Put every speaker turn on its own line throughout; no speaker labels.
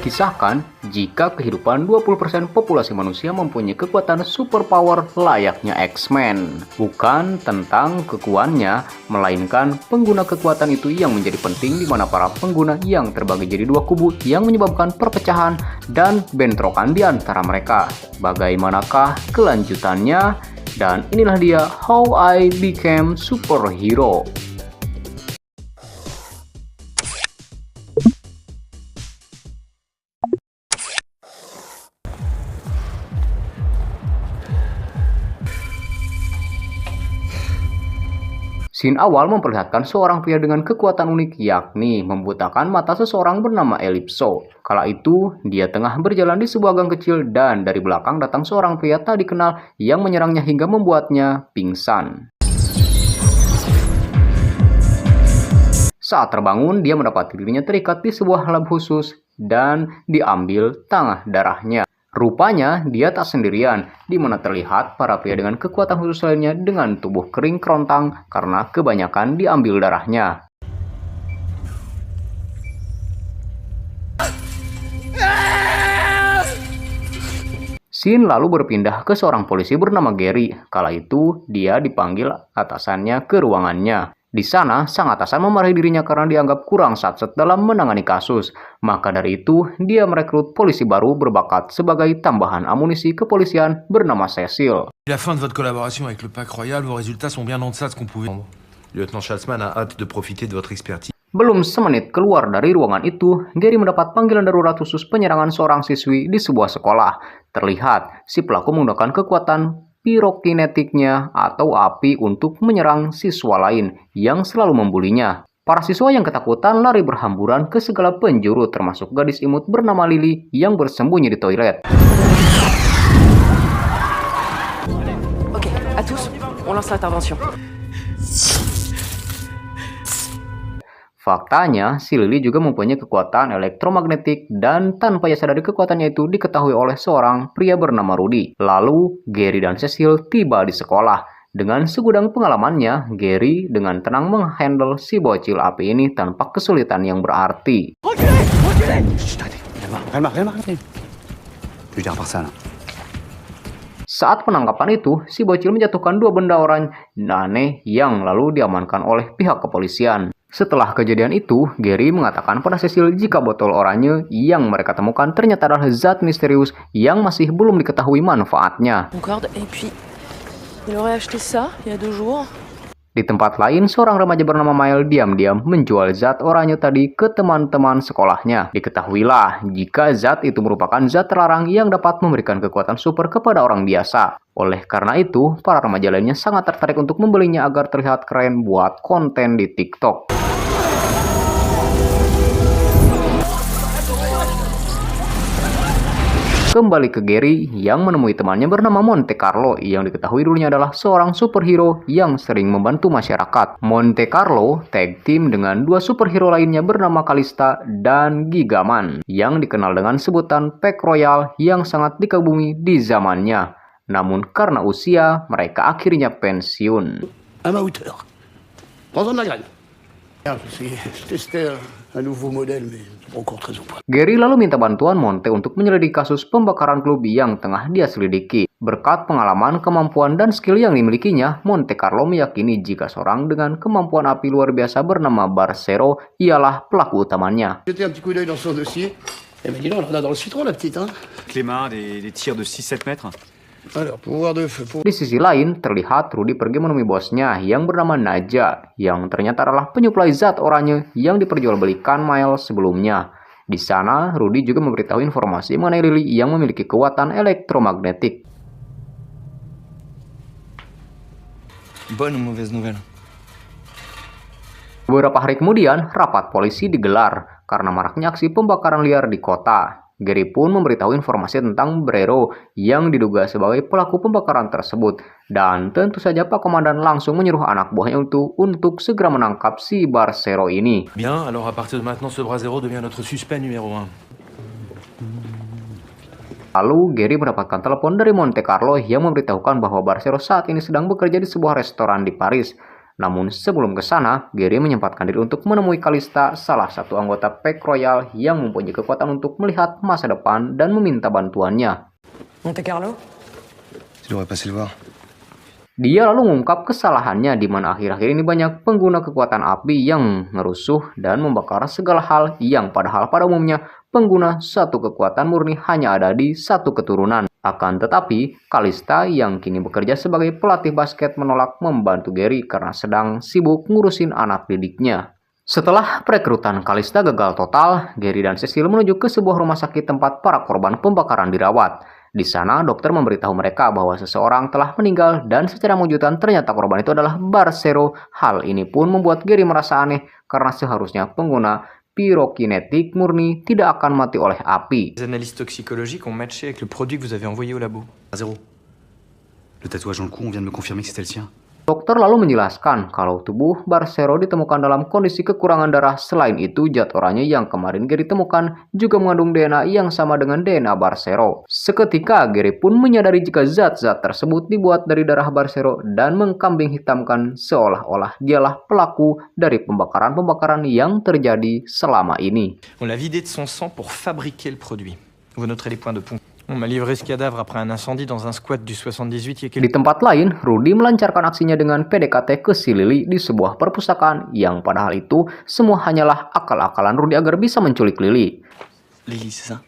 Kisahkan jika kehidupan 20% populasi manusia mempunyai kekuatan superpower layaknya X-Men. Bukan tentang kekuatannya, melainkan pengguna kekuatan itu yang menjadi penting di mana para pengguna yang terbagi jadi dua kubu yang menyebabkan perpecahan dan bentrokan di antara mereka. Bagaimanakah kelanjutannya? Dan inilah dia How I Became Superhero. Scene awal memperlihatkan seorang pria dengan kekuatan unik, yakni membutakan mata seseorang bernama Ellipso. Kala itu, dia tengah berjalan di sebuah gang kecil dan dari belakang datang seorang pria tak dikenal yang menyerangnya hingga membuatnya pingsan. Saat terbangun, dia mendapati dirinya terikat di sebuah lab khusus dan diambil tanah darahnya. Rupanya, dia tak sendirian, di mana terlihat para pria dengan kekuatan khusus lainnya dengan tubuh kering kerontang karena kebanyakan diambil darahnya. Scene lalu berpindah ke seorang polisi bernama Gary. Kala itu, dia dipanggil atasannya ke ruangannya. Di sana, sang atasan memarahi dirinya karena dianggap kurang satset dalam menangani kasus. Maka dari itu, dia merekrut polisi baru berbakat sebagai tambahan amunisi kepolisian bernama Cecil.
À la fin de votre collaboration avec le Pack Royal, vos résultats sont bien en deçà de ce qu'on pouvait.
Lieutenant Schatzman a hâte de profiter de votre expertise.
Belum semenit keluar dari ruangan itu, Gary mendapat panggilan darurat khusus penyerangan seorang siswi di sebuah sekolah. Terlihat, si pelaku menggunakan kekuatan pirokinetiknya atau api untuk menyerang siswa lain yang selalu membulinya. Para siswa yang ketakutan lari berhamburan ke segala penjuru termasuk gadis imut bernama Lily yang bersembunyi di toilet.
Ok, à tous, on lance l'intervention.
Faktanya, si Lily juga mempunyai kekuatan elektromagnetik dan tanpa ia sadari kekuatannya itu diketahui oleh seorang pria bernama Rudy. Lalu, Gary dan Cecil tiba di sekolah. Dengan segudang pengalamannya, Gary dengan tenang menghandle si bocil api ini tanpa kesulitan yang berarti. Saat penangkapan itu, si bocil menjatuhkan dua benda oranye aneh yang lalu diamankan oleh pihak kepolisian. Setelah kejadian itu, Gary mengatakan pada Cecil jika botol oranye yang mereka temukan ternyata adalah zat misterius yang masih belum diketahui manfaatnya. Di tempat lain, seorang remaja bernama Mile diam-diam menjual zat oranye tadi ke teman-teman sekolahnya. Diketahuilah jika zat itu merupakan zat terlarang yang dapat memberikan kekuatan super kepada orang biasa. Oleh karena itu, para remaja lainnya sangat tertarik untuk membelinya agar terlihat keren buat konten di TikTok. Kembali ke Gary yang menemui temannya bernama Monte Carlo yang diketahui dulunya adalah seorang superhero yang sering membantu masyarakat. Monte Carlo tag team dengan dua superhero lainnya bernama Kalista dan Gigaman yang dikenal dengan sebutan Pack Royal yang sangat dikagumi di zamannya. Namun karena usia, mereka akhirnya pensiun. Gary lalu minta bantuan Monte untuk menyelidiki kasus pembakaran klub yang tengah dia selidiki. Berkat pengalaman, kemampuan, dan skill yang dimilikinya, Monte Carlo meyakini jika seorang dengan kemampuan api luar biasa bernama Barcero ialah pelaku utamanya.
Clément, des tirs de 6-7 mètres.
Di sisi lain, terlihat Rudy pergi menemui bosnya yang bernama Naja, yang ternyata adalah penyuplai zat oranye yang diperjualbelikan Miles sebelumnya. Di sana, Rudy juga memberitahu informasi mengenai Lily yang memiliki kekuatan elektromagnetik.
Bonne ou mauvaise nouvelle?
Beberapa hari kemudian, rapat polisi digelar karena maraknya aksi pembakaran liar di kota. Gary pun memberitahu informasi tentang Brero yang diduga sebagai pelaku pembakaran tersebut. Dan tentu saja Pak Komandan langsung menyuruh anak buahnya untuk segera menangkap si Barcero ini.
Bien, alors à partir de maintenant, ce Brasero devient notre suspect numéro 1.
Lalu Gary mendapatkan telepon dari Monte Carlo yang memberitahukan bahwa Barcero saat ini sedang bekerja di sebuah restoran di Paris. Namun sebelum ke sana, Gary menyempatkan diri untuk menemui Kalista, salah satu anggota PEC Royal yang mempunyai kekuatan untuk melihat masa depan dan meminta bantuannya.
Monte Carlo?
Tu devrais passer le voir.
Dia lalu mengungkap kesalahannya di mana akhir-akhir ini banyak pengguna kekuatan api yang merusuh dan membakar segala hal yang padahal pada umumnya pengguna satu kekuatan murni hanya ada di satu keturunan. Akan tetapi, Kalista yang kini bekerja sebagai pelatih basket menolak membantu Gary karena sedang sibuk ngurusin anak didiknya. Setelah perekrutan Kalista gagal total, Gary dan Cecil menuju ke sebuah rumah sakit tempat para korban pembakaran dirawat. Di sana, dokter memberitahu mereka bahwa seseorang telah meninggal dan secara mengejutkan ternyata korban itu adalah Barcero. Hal ini pun membuat Gary merasa aneh karena seharusnya pengguna pyrokinetik murni tidak akan mati oleh api.
Les analyses toxicologiques ont matché avec le produit que vous avez envoyé au labo.
À zéro. Le tatouage dans le cou, on vient de me confirmer que c'était le sien.
Dokter lalu menjelaskan kalau tubuh Barcero ditemukan dalam kondisi kekurangan darah. Selain itu, zat oranye yang kemarin Gary temukan juga mengandung DNA yang sama dengan DNA Barcero. Seketika, Gary pun menyadari jika zat-zat tersebut dibuat dari darah Barcero dan mengkambing hitamkan seolah-olah dialah pelaku dari pembakaran-pembakaran yang terjadi selama ini.
On l'a vidé de son sang pour fabriquer le produit. Vous noterez les points de ponction. On m'a livré ce cadavre après un incendie dans un squat du 78 il y a
Di tempat lain, Rudy melancarkan aksinya dengan PDKT ke si Lily di sebuah perpustakaan yang padahal itu semua hanyalah akal-akalan Rudy agar bisa menculik Lily.
Lily, c'est ça?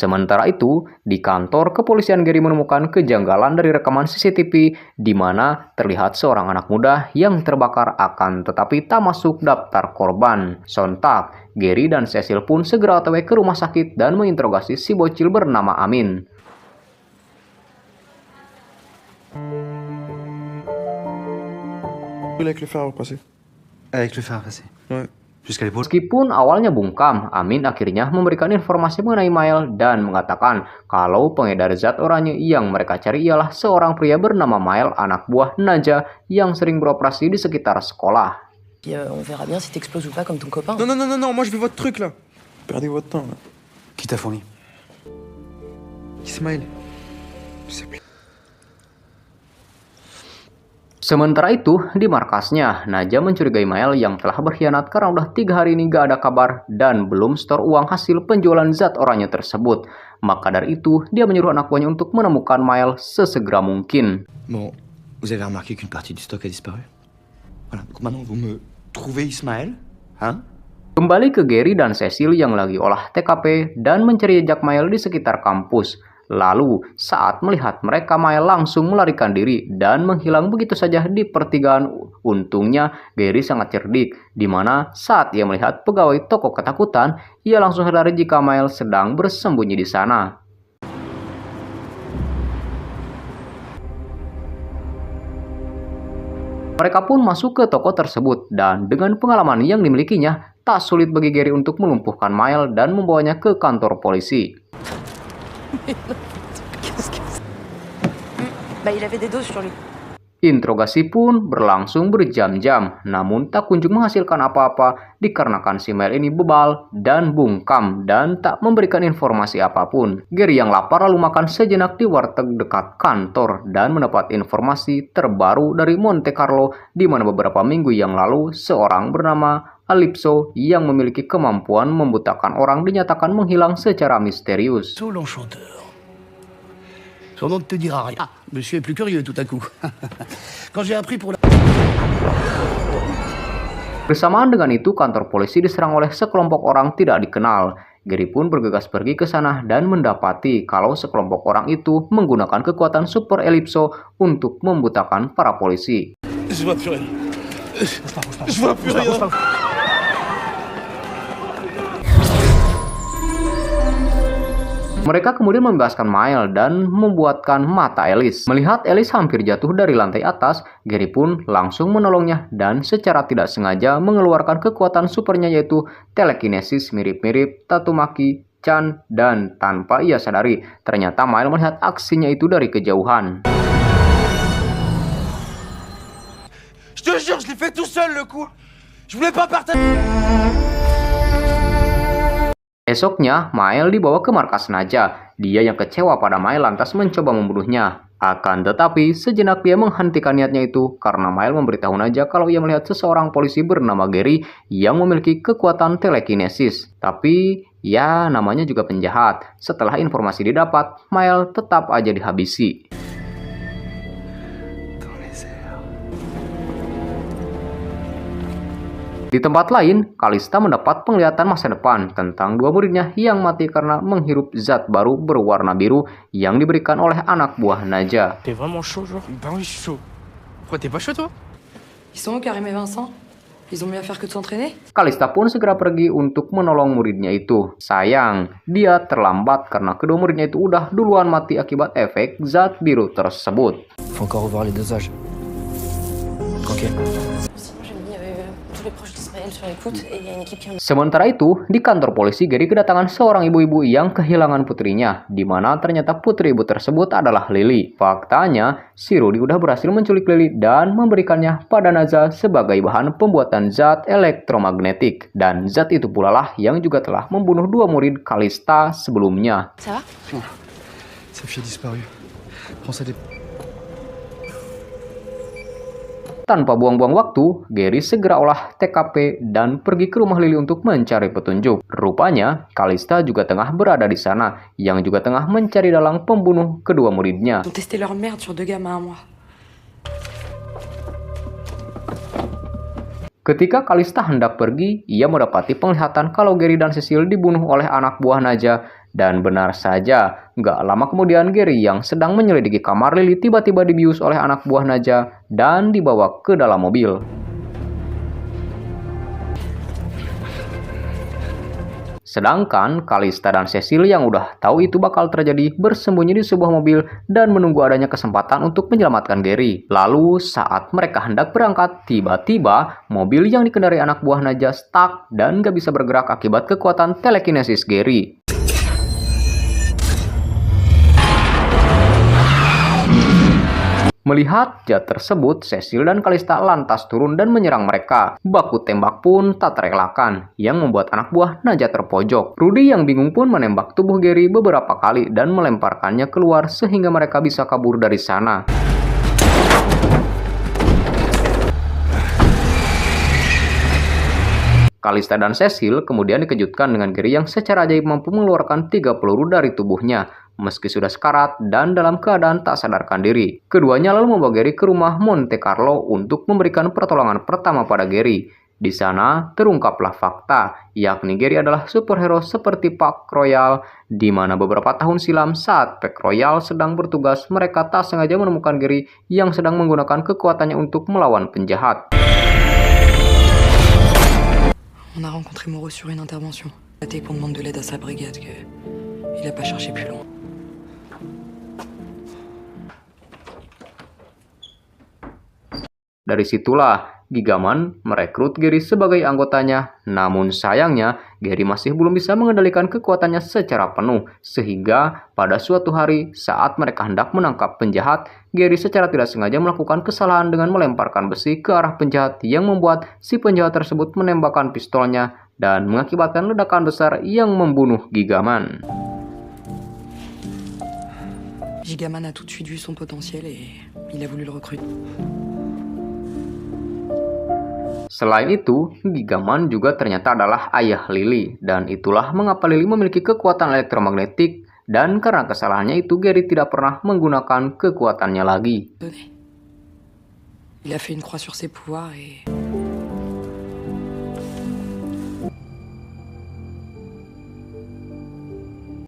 Sementara itu, di kantor kepolisian Gary menemukan kejanggalan dari rekaman CCTV di mana terlihat seorang anak muda yang terbakar akan tetapi tak masuk daftar korban. Sontak, Gary dan Cecil pun segera OTW ke rumah sakit dan menginterogasi si bocil bernama Amin.
Avec le fer à repasser.
Avec le fer à passer.
Ouais.
Jusqu'à l'épaule.
Meskipun awalnya bungkam, Amin akhirnya memberikan informasi mengenai Mael dan mengatakan kalau pengedar zat oranye yang mereka cari ialah seorang pria bernama Mael, anak buah Naja yang sering beroperasi di sekitar sekolah.
On verra bien si t'exploses ou pas comme ton copain.
Non, non, non, non, non, moi je veux votre truc là. Perdez votre temps là.
Qui t'a fourni?
Ismaël. C'est pla-
Sementara itu, di markasnya, Naja mencurigai Mael yang telah berkhianat karena udah 3 hari ini gak ada kabar dan belum setor uang hasil penjualan zat oranye tersebut. Maka dari itu, dia menyuruh anak buahnya untuk menemukan Mael sesegera mungkin.
Bon, vous avez remarqué qu'une partie du stock a disparu? Voilà, donc maintenant vous me trouvez Ismaël, hein?
Kembali ke Gary dan Cecil yang lagi olah TKP dan mencari jejak Mael di sekitar kampus. Lalu, saat melihat mereka, Mael langsung melarikan diri dan menghilang begitu saja di pertigaan. Untungnya, Gary sangat cerdik, di mana saat ia melihat pegawai toko ketakutan, ia langsung sadar jika Mael sedang bersembunyi di sana. Mereka pun masuk ke toko tersebut dan dengan pengalaman yang dimilikinya, tak sulit bagi Gary untuk melumpuhkan Mael dan membawanya ke kantor polisi.
Qu'est-ce que c'est? Bah, il avait des doses sur lui.
Interogasi pun berlangsung berjam-jam, namun tak kunjung menghasilkan apa-apa dikarenakan si Mael ini bebal dan bungkam dan tak memberikan informasi apapun. Gary yang lapar lalu makan sejenak di warteg dekat kantor dan mendapat informasi terbaru dari Monte Carlo di mana beberapa minggu yang lalu seorang bernama Calypso yang memiliki kemampuan membutakan orang dinyatakan menghilang secara misterius.
L'enchanteur. Son nom ne te dira rien. Ah, monsieur est plus curieux tout à coup. Quand j'ai appris pour la...
Bersamaan dengan itu, kantor polisi diserang oleh sekelompok orang tidak dikenal. Gary pun bergegas pergi ke sana dan mendapati kalau sekelompok orang itu menggunakan kekuatan Super Ellipso untuk membutakan para polisi.
Je vois plus rien. Je vois plus rien.
Mereka kemudian membebaskan Mael dan membuatkan mata Alice. Melihat Alice hampir jatuh dari lantai atas, Gary pun langsung menolongnya dan secara tidak sengaja mengeluarkan kekuatan supernya yaitu telekinesis mirip-mirip Tatsumaki Chan dan tanpa ia sadari, ternyata Mael melihat aksinya itu dari kejauhan.
Je te jure, je l'ai fait tout seul le coup. Je voulais pas partager.
Esoknya, Mael dibawa ke markas Naja. Dia yang kecewa pada Mael lantas mencoba membunuhnya. Akan tetapi, sejenak dia menghentikan niatnya itu karena Mael memberitahu Naja kalau ia melihat seseorang polisi bernama Gary yang memiliki kekuatan telekinesis. Tapi, ya namanya juga penjahat. Setelah informasi didapat, Mael tetap aja dihabisi. Di tempat lain, Kalista mendapat penglihatan masa depan tentang dua muridnya yang mati karena menghirup zat baru berwarna biru yang diberikan oleh anak buah Naja.
T'es vraiment chaud, genre? Bah oui, je suis chaud. Pourquoi t'es pas chaud, toi?
Ils sont où, Karim et Vincent? Ils ont mieux à faire que de s'entraîner?
Kalista pun segera pergi untuk menolong muridnya itu. Sayang, dia terlambat karena kedua muridnya itu udah duluan mati akibat efek zat biru tersebut.
Faut encore revoir les dosages. Ok.
Sinon, j'ai mis tous les proches d'Ismaël sur l'écoute et il y a une équipe qui en...
Sementara itu, di kantor polisi Gary kedatangan seorang ibu-ibu yang kehilangan putrinya, di mana ternyata putri ibu tersebut adalah Lily. Faktanya, si Rudy udah berhasil menculik Lily dan memberikannya pada Naja sebagai bahan pembuatan zat elektromagnetik. Dan zat itu pula lah yang juga telah membunuh dua murid Kalista sebelumnya.
Ça va?
Sa fille a disparu. Prends ça des...
Tanpa buang-buang waktu, Gary segera olah TKP dan pergi ke rumah Lily untuk mencari petunjuk. Rupanya, Kalista juga tengah berada di sana, yang juga tengah mencari dalang pembunuh kedua muridnya.
Ils ont testé leur merde sur 2 gamins à moi.
Ketika Kalista hendak pergi, ia mendapati penglihatan kalau Gary dan Cecil dibunuh oleh anak buah Naja. Dan benar saja, nggak lama kemudian Gary yang sedang menyelidiki kamar Lily tiba-tiba dibius oleh anak buah Naja dan dibawa ke dalam mobil. Sedangkan Kalista dan Cecil yang udah tahu itu bakal terjadi bersembunyi di sebuah mobil dan menunggu adanya kesempatan untuk menyelamatkan Gary. Lalu saat mereka hendak berangkat, tiba-tiba mobil yang dikendarai anak buah Naja stuck dan nggak bisa bergerak akibat kekuatan telekinesis Gary. Melihat zat tersebut, Cecil dan Kalista lantas turun dan menyerang mereka. Baku tembak pun tak terelakkan, yang membuat anak buah Naja terpojok. Rudy yang bingung pun menembak tubuh Gary beberapa kali dan melemparkannya keluar sehingga mereka bisa kabur dari sana. Kalista dan Cecil kemudian dikejutkan dengan Gary yang secara ajaib mampu mengeluarkan 3 peluru dari tubuhnya, meski sudah sekarat dan dalam keadaan tak sadarkan diri. Keduanya lalu membawa Gary ke rumah Monte Carlo untuk memberikan pertolongan pertama pada Gary. Di sana terungkaplah fakta, yakni Gary adalah superhero seperti Pak Royal, di mana beberapa tahun silam saat Pak Royal sedang bertugas, mereka tak sengaja menemukan Gary yang sedang menggunakan kekuatannya untuk melawan penjahat.
On a rencontré Moreau sur une intervention. Pour demander de l'aide à sa brigade que il a pas cherché plus loin.
Dari situlah Gigaman merekrut Gary sebagai anggotanya. Namun sayangnya Gary masih belum bisa mengendalikan kekuatannya secara penuh, sehingga pada suatu hari saat mereka hendak menangkap penjahat, Gary secara tidak sengaja melakukan kesalahan dengan melemparkan besi ke arah penjahat yang membuat si penjahat tersebut menembakkan pistolnya dan mengakibatkan ledakan besar yang membunuh Gigaman.
Gigaman a tout de suite vu son potentiel et il a voulu le recruter.
Selain itu, Gigaman juga ternyata adalah ayah Lily, dan itulah mengapa Lily memiliki kekuatan elektromagnetik, dan karena kesalahannya itu Gary tidak pernah menggunakan kekuatannya lagi.
Il a fait une croix sur ses pouvoirs et...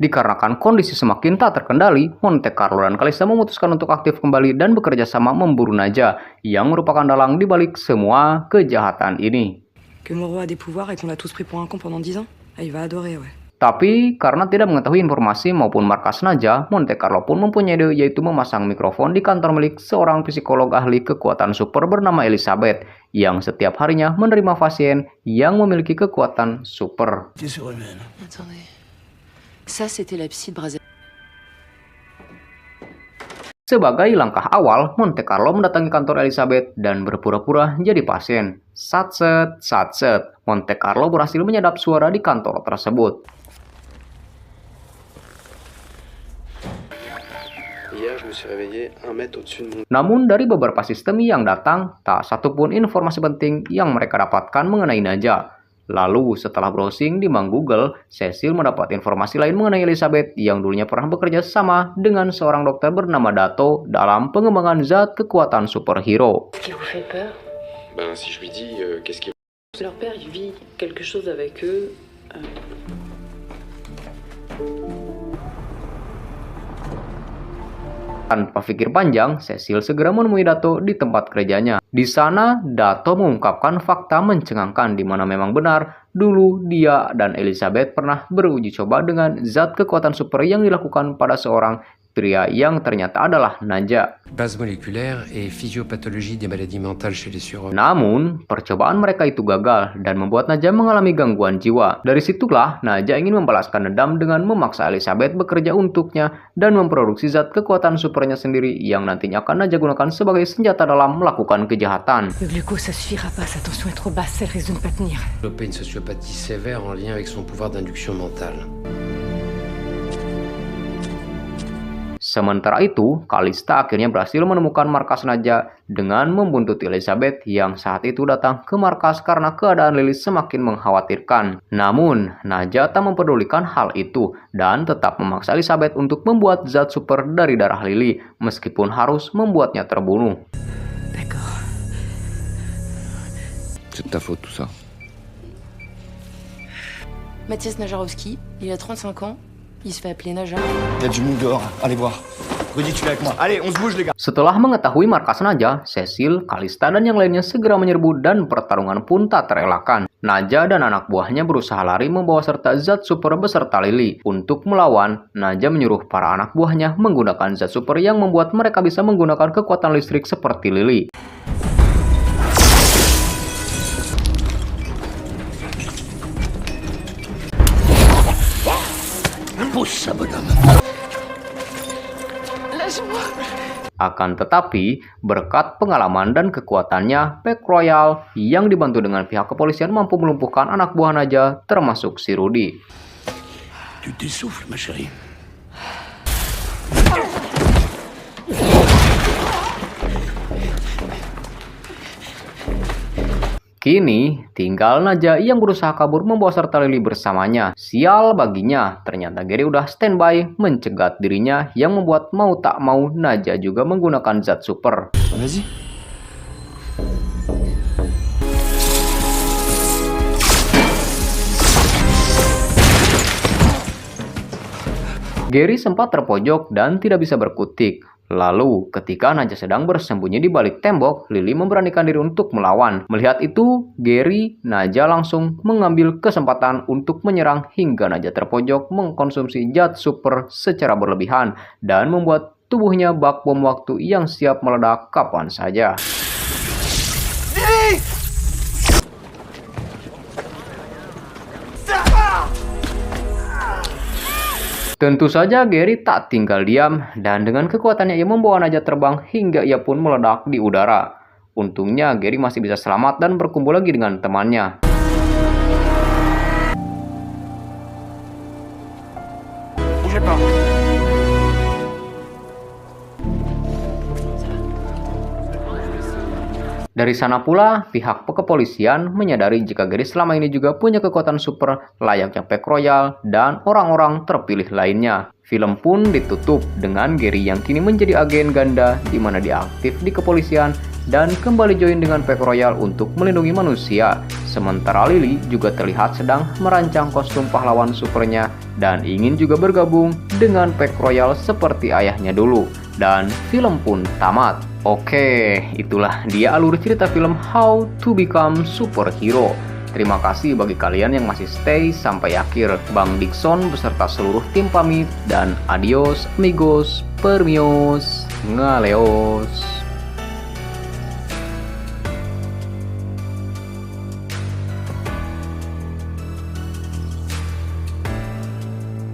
Dikarenakan kondisi semakin tak terkendali, Monte Carlo dan Kalista memutuskan untuk aktif kembali dan bekerja sama memburu Naja, yang merupakan dalang di balik semua kejahatan ini.
Que Moreau a des pouvoirs et qu'on l'a tous pris pour un con pendant 10 ans? Ah, il va adorer, ouais.
Tapi, karena tidak mengetahui informasi maupun markas Naja, Monte Carlo pun mempunyai ide, yaitu memasang mikrofon di kantor milik seorang psikolog ahli kekuatan super bernama Elizabeth, yang setiap harinya menerima pasien yang memiliki kekuatan super.
Attendez. Ça, c'était la psy de Brazzaville.
Sebagai langkah awal, Monte Carlo mendatangi kantor Elizabeth dan berpura-pura jadi pasien. Satset, Monte Carlo berhasil menyadap suara di kantor tersebut.
Hier, je me suis réveillé 1 mètre au-dessus de mon...
Namun dari beberapa sistem yang datang, tak satupun informasi penting yang mereka dapatkan mengenai Nadja. Lalu setelah browsing di Mang Google, Cecil mendapat informasi lain mengenai Elizabeth yang dulunya pernah bekerja sama dengan seorang dokter bernama Dato dalam pengembangan zat kekuatan superhero.
Ce qui vous fait peur?
Ben, si je lui dis, qu'est-ce qui...
Leur père, il vit quelque chose avec eux.
Tanpa pikir panjang, Cecil segera menemui Dato di tempat kerjanya. Di sana, Dato mengungkapkan fakta mencengangkan di mana memang benar dulu dia dan Elizabeth pernah beruji coba dengan zat kekuatan super yang dilakukan pada seorang pria yang ternyata adalah Nadja.
Base moléculaire et physiopathologie des maladies mentales chez les surhommes.
Namun, percobaan mereka itu gagal dan membuat Nadja mengalami gangguan jiwa. Dari situlah, Nadja ingin membalaskan dendam dengan memaksa Elizabeth bekerja untuknya dan memproduksi zat kekuatan supernya sendiri yang nantinya akan Nadja gunakan sebagai senjata dalam melakukan kejahatan.
Le glucose, ça suffira pas. Sa tension est trop basse. Elle risque de ne pas tenir.
Développé une sociopathie sévère en lien avec son pouvoir d'induction mentale.
Sementara itu, Kalista akhirnya berhasil menemukan markas Nadja dengan membuntuti Elizabeth yang saat itu datang ke markas karena keadaan Lily semakin mengkhawatirkan. Namun, Nadja tak mempedulikan hal itu dan tetap memaksa Elizabeth untuk membuat zat super dari darah Lily meskipun harus membuatnya terbunuh.
D'accord.
C'est de ta faute tout ça.
Matthias Najarowski, il a 35 ans. Il se fait appeler Naja.
Il y a du monde dehors, allez voir. Rudy, tu viens avec moi. Allez, on se bouge les gars.
Setelah mengetahui markas Nadja, Cecil, Kalista, dan yang lainnya segera menyerbu dan pertarungan pun tak terelakkan. Nadja dan anak buahnya berusaha lari membawa serta zat super beserta Lily. Untuk melawan, Nadja menyuruh para anak buahnya menggunakan zat super yang membuat mereka bisa menggunakan kekuatan listrik seperti Lily. Akan tetapi, berkat pengalaman dan kekuatannya, Pack Royal yang dibantu dengan pihak kepolisian mampu melumpuhkan anak buah Nadja, termasuk si Rudy.
Tu t'essouffles, ma chérie.
Kini, tinggal Nadja yang berusaha kabur membawa serta Lily bersamanya. Sial baginya, ternyata Gary udah standby mencegat dirinya yang membuat mau tak mau Nadja juga menggunakan zat super.
Vas-y.
Gary sempat terpojok dan tidak bisa berkutik. Lalu, ketika Nadja sedang bersembunyi di balik tembok, Lily memberanikan diri untuk melawan. Melihat itu, Gary, Nadja langsung mengambil kesempatan untuk menyerang hingga Nadja terpojok mengkonsumsi zat super secara berlebihan dan membuat tubuhnya bak bom waktu yang siap meledak kapan saja. Tentu saja Gary tak tinggal diam dan dengan kekuatannya ia membawa Nadja terbang hingga ia pun meledak di udara. Untungnya Gary masih bisa selamat dan berkumpul lagi dengan temannya. Dari sana pula, pihak kepolisian menyadari jika Gary selama ini juga punya kekuatan super layaknya Pack Royal dan orang-orang terpilih lainnya. Film pun ditutup dengan Gary yang kini menjadi agen ganda di mana dia aktif di kepolisian dan kembali join dengan Pack Royal untuk melindungi manusia. Sementara Lily juga terlihat sedang merancang kostum pahlawan supernya dan ingin juga bergabung dengan Pack Royal seperti ayahnya dulu. Dan film pun tamat. Oke, itulah dia alur cerita film How to Become Superhero. Terima kasih bagi kalian yang masih stay sampai akhir. Bang Dixon beserta seluruh tim pamit dan adios amigos, permios, ngaleos.